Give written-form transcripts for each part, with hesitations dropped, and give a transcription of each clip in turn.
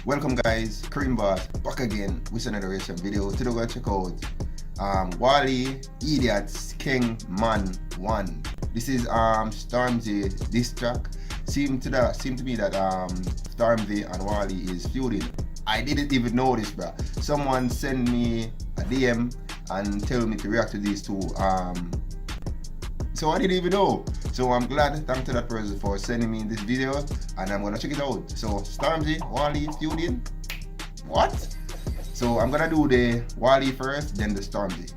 Welcome guys, Cream Boss back again with another reaction video. Today we're gonna check out Wiley, Eediyat, Skengman 1. This is Stormzy diss track. Seem to me that Stormzy and Wiley is feuding. I didn't even know this, bro. Someone sent me a DM and tell me to react to these two. So I didn't even know. So I'm glad, thanks to that person for sending me this video, and I'm gonna check it out. So Stormzy, Wiley feuding. What? So I'm gonna do the Wiley first, then the Stormzy.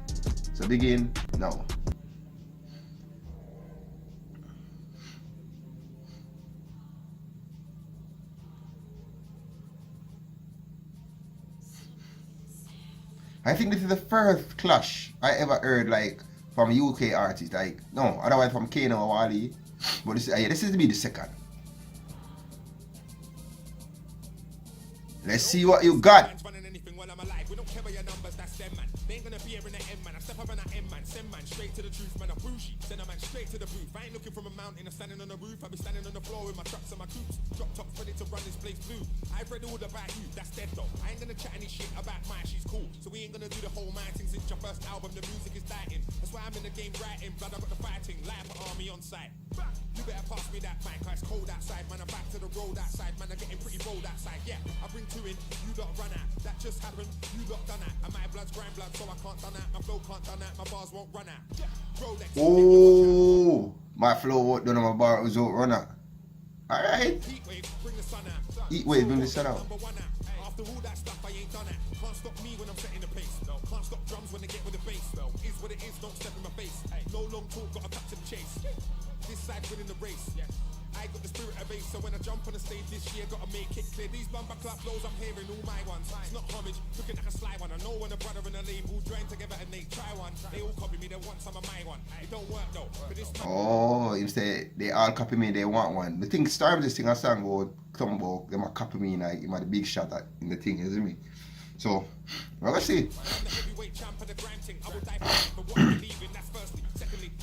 So begin now. I think this is the first clash I ever heard, like, from UK artists, like, no, otherwise from Kano or Wiley, but this is to be the second. Let's see what you got. They ain't gonna be here in the end, man. I step up in that end, man. Send man straight to the truth, man. I bougie. Send a man straight to the booth. I ain't looking from a mountain, I'm standing on the roof. I be standing on the floor with my trucks and my coops. Drop top ready to run this place blue. I've read all about you, that's dead though. I ain't gonna chat any shit about mine, she's cool. So we ain't gonna do the whole man thing since your first album. The music is dying. That's why I'm in the game writing. Blood, I got the fighting. Live my army on site. You better pass me that mic, it's cold outside, man. I'm back to the road outside, man. I'm getting pretty bold outside. Yeah, I bring two in, you lot run out. That just happened, you lot done that. And my blood's grind blood, so I can't done that. My flow can't done that, my bars won't run out. Oh, my flow won't done, my bars won't run out. Alright. Heat wave, bring the sun out. Heat wave, bring the sun out. After all that stuff, I ain't done it. Can't stop me when I'm setting the pace. No. Can't stop drums when they get with the bass. No. Is what it is, don't step in my face. Hey. No long talk, got a cut to the chase. This side winning the race. Yeah. I got the spirit of bass, so when I jump on the stage this year, gotta make it clear. These bumper clap flows I'm hearing, all my ones. It's not homage, looking like a sly one. I know when a brother and a label join together and they try one. They all copy me, they want some of my one. It don't work though. But this oh, you say they all copy me, they want one. The thing Stormzy sing a song about come about them a copy me, like him a the big shot at in the thing, isn't me? So we're gonna see.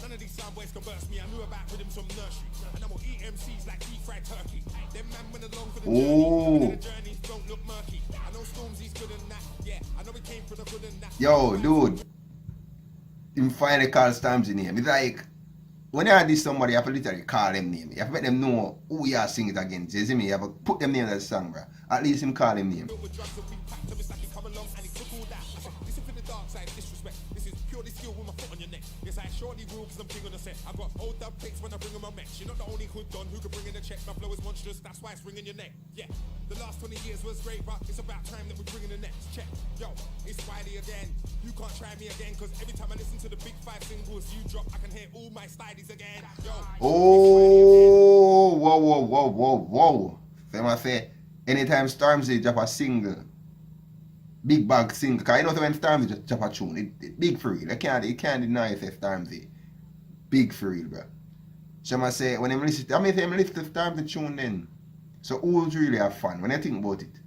None of these sound boys converse me. I knew about rhythms from nursery, and I'm gonna eat MCs like deep fried turkey. Them man went along for the journey, don't look murky. I know Stormzy's good in that. Yeah, I know we came for the good in that. Yo, dude, him finally call Stormzy name. It's like when you have this somebody, you have to literally call them name. You have to let them know who you are singing it against. You see me? You have to put them name in the song, bro. At least him call him name. Yes, I surely will, cause I'm king on the set. I've got old dub takes when I bring on my mech. You're not the only hood don who can bring in the check. My flow is monstrous, that's why it's ringing your neck. Yeah, the last 20 years was great, but it's about time that we're bringing the next check. Yo, it's Wiley again. You can't try me again, cause every time I listen to the big 5 singles you drop, I can hear all my stylies again. Yo, oh, whoa. So I say, anytime Stormzy drop a single, big bag single, because you know when Stormzy just drop a tune, it big for real. You can't deny it, Stormzy. Big for real, bro. So I say, when I listen to Stormzy tune then, so who's really have fun when I think about it?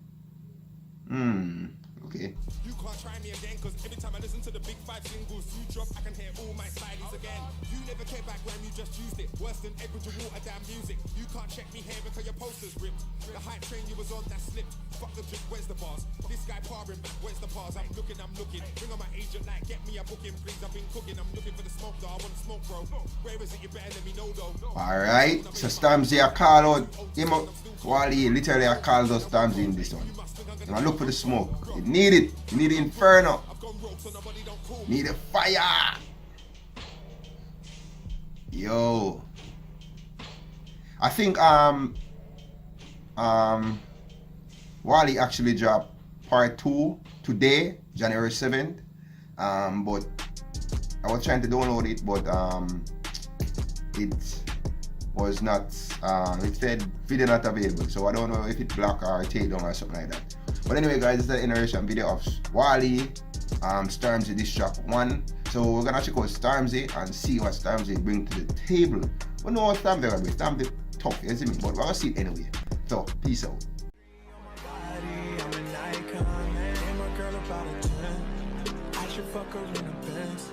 Okay. You can't try me again, cause every time I listen to the big 5 singles you drop, I can hear all my stylies again. You never came back when you just used it. Worse than Edward Water damn music. You can't check me here because your posters ripped. The hype train you was on that slipped. Fuck the drip, where's the bars? This guy parring back, where's the bars? I'm looking. Bring on my agent like, get me a booking, please. I've been cooking, I'm looking for the smoke though. I want to smoke, bro. Where is it? You better let me know though. Alright, so Stormzy I call out him up. Wiley literally I called out Stormzy in this one. And I look for the smoke. You need it. You need the inferno. You need the fire. Yo. I think Wiley actually dropped part 2 today, January 7th. But I was trying to download it, but it was not it said video not available, so I don't know if it blocked or take down or something like that. But anyway guys, this is the innovation video of Wiley, Stormzy diss track 1. So we're gonna check out Stormzy and see what Stormzy bring to the table. We know what Stormzy gonna be. Stormzy tough, you see me? But we're gonna see it anyway. So peace out. I should fuck her in a Benz.